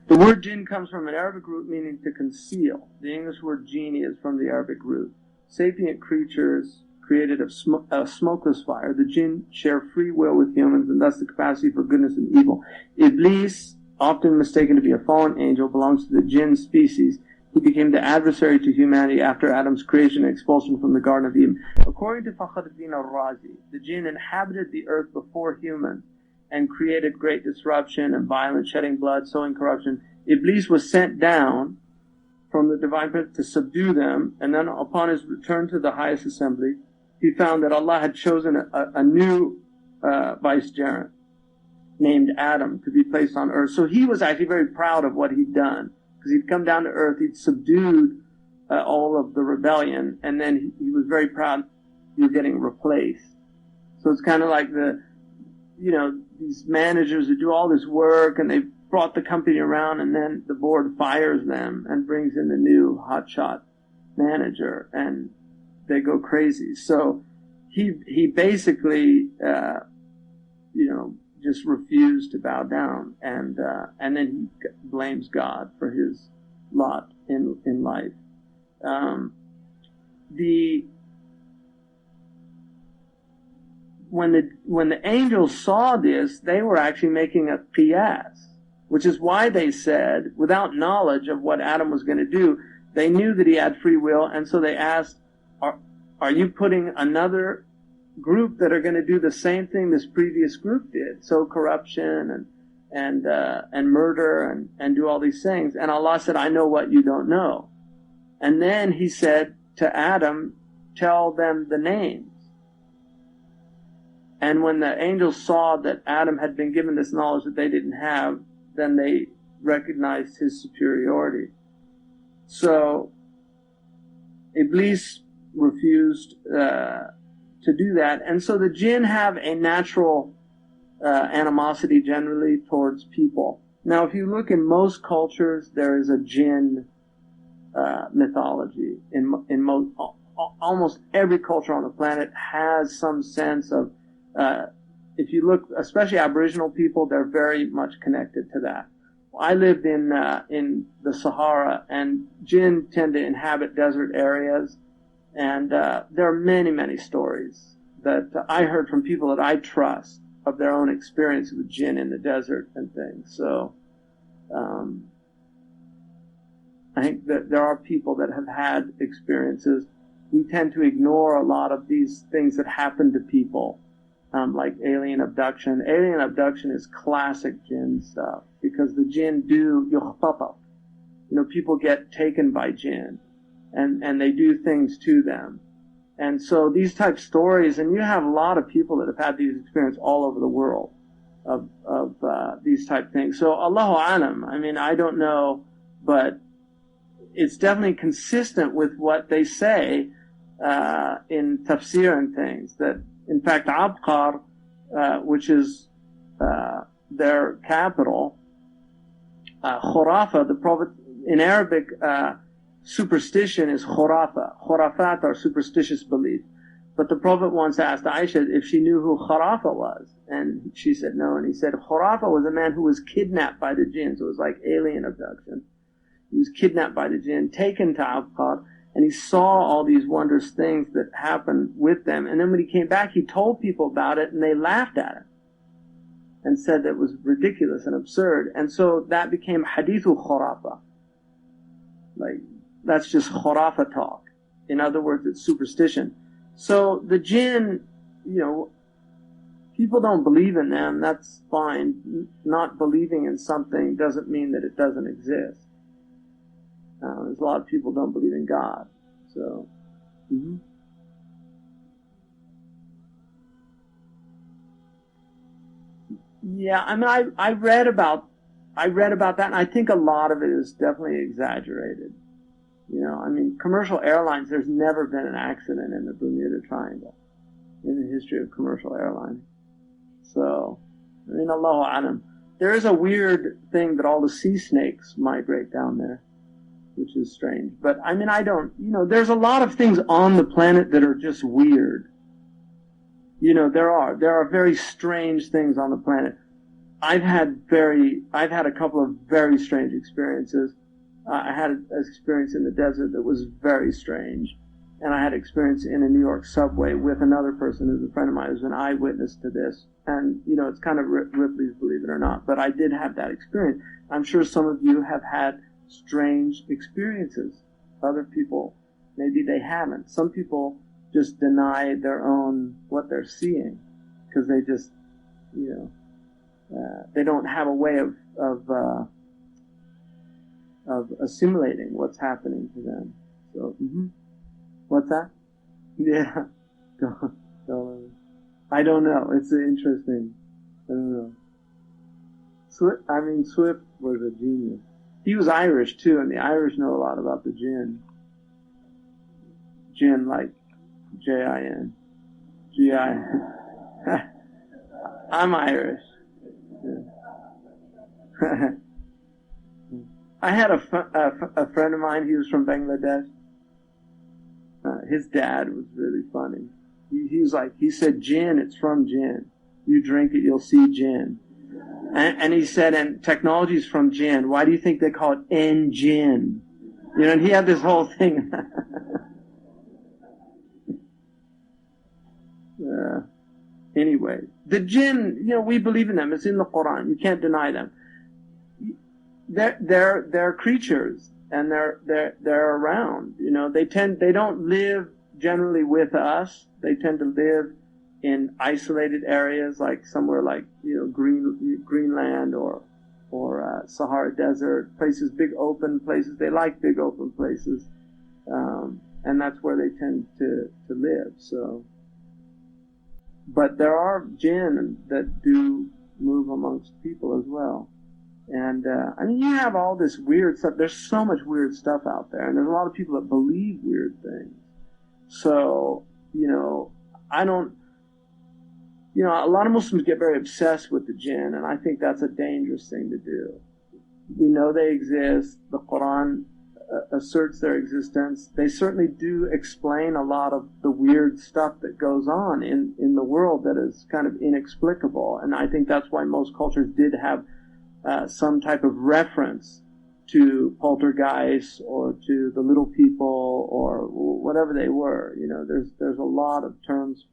The word jinn comes from an Arabic root meaning to conceal. The English word genie is from the Arabic root. Sapient creatures created of smokeless fire, the jinn share free will with humans and thus the capacity for goodness and evil. Iblis, often mistaken to be a fallen angel, belongs to the jinn species. He became the adversary to humanity after Adam's creation and expulsion from the Garden of Eden. According to Fakhruddin al-Razi, the jinn inhabited the earth before humans and created great disruption and violence, shedding blood, sowing corruption. Iblis was sent down from the divine prince to subdue them, and then upon his return to the highest assembly, he found that Allah had chosen a new vicegerent named Adam to be placed on earth. So he was actually very proud of what he'd done, because he'd come down to earth, he'd subdued all of the rebellion, and then he was very proud he was getting replaced. So it's kind of like these managers who do all this work and they brought the company around, and then the board fires them and brings in the new hotshot manager, and they go crazy. So he basically just refused to bow down, and then he blames God for his lot in life. When the angels saw this, they were actually making a qiyas, which is why they said, without knowledge of what Adam was going to do, they knew that he had free will, and so they asked, are you putting another group that are going to do the same thing this previous group did? So corruption and murder and do all these things. And Allah said, I know what you don't know. And then he said to Adam, tell them the names. And when the angels saw that Adam had been given this knowledge that they didn't have, then they recognized his superiority. So Iblis refused to do that. And so the jinn have a natural animosity generally towards people. Now, if you look in most cultures, there is a jinn mythology. In almost every culture on the planet has some sense of, if you look, especially Aboriginal people, they're very much connected to that. I lived in the Sahara, and jinn tend to inhabit desert areas, and there are many, many stories that I heard from people that I trust of their own experience with jinn in the desert and things. So I think that there are people that have had experiences. We tend to ignore a lot of these things that happen to people, like alien abduction. Alien abduction is classic jinn stuff, because the jinn do yukhtataf. People get taken by jinn, and they do things to them. And so these type stories, and you have a lot of people that have had these experiences all over the world of these type things. So Allahu Alam, I don't know, but it's definitely consistent with what they say in tafsir and things, that in fact Abqar, which is their capital, Khurafa, the Prophet, in Arabic, superstition is khurafa. Khurafat are superstitious beliefs. But the Prophet once asked Aisha if she knew who Khurafa was, and she said no, and he said Khurafa was a man who was kidnapped by the jinn, so it was like alien abduction. He was kidnapped by the jinn, taken to Abqar, and he saw all these wondrous things that happened with them, and then when he came back, he told people about it, and they laughed at him and said that it was ridiculous and absurd. And so that became hadithu khurafa. Like, that's just khurafa talk. In other words, it's superstition. So the jinn, people don't believe in them, that's fine. Not believing in something doesn't mean that it doesn't exist. There's a lot of people don't believe in God. So, yeah, I read about that, and I think a lot of it is definitely exaggerated. Commercial airlines, there's never been an accident in the Bermuda Triangle in the history of commercial airlining. So, Allahu Alam. There is a weird thing that all the sea snakes migrate down there, which is strange. But I don't, there's a lot of things on the planet that are just weird. There are very strange things on the planet. I've had a couple of very strange experiences. I had an experience in the desert that was very strange. And I had experience in a New York subway with another person who's a friend of mine who's an eyewitness to this. And, you know, it's kind of Ripley's Believe It or Not, but I did have that experience. I'm sure some of you have had strange experiences. Other people, maybe they haven't. Some people just deny their own, what they're seeing, because they just, you know, they don't have a way of assimilating what's happening to them. So, What's that? Yeah. I don't know. It's interesting. I don't know. Swift was a genius. He was Irish too, and the Irish know a lot about the jinn. Jinn, like Jin. G-I. I'm Irish. Yeah. I had a friend of mine. He was from Bangladesh. His dad was really funny. He said, Jinn, it's from Jinn. You drink it, you'll see Jinn. And he said, and technology's from Jinn. Why do you think they call it N-Jinn? You know, and he had this whole thing. Anyway, the Jinn, you know, we believe in them. It's in the Quran. You can't deny them. They're creatures. And they're around, you know. They don't live generally with us. They tend to live in isolated areas, like somewhere like, you know, Greenland or Sahara Desert, places, big open places. They like big open places, and that's where they tend to live. So, but there are jinn that do move amongst people as well. And, you have all this weird stuff. There's so much weird stuff out there. And there's a lot of people that believe weird things. So, you know, a lot of Muslims get very obsessed with the jinn, and I think that's a dangerous thing to do. We know they exist. The Quran asserts their existence. They certainly do explain a lot of the weird stuff that goes on in the world that is kind of inexplicable. And I think that's why most cultures did have some type of reference to poltergeists or to the little people or whatever they were. You know, there's a lot of terms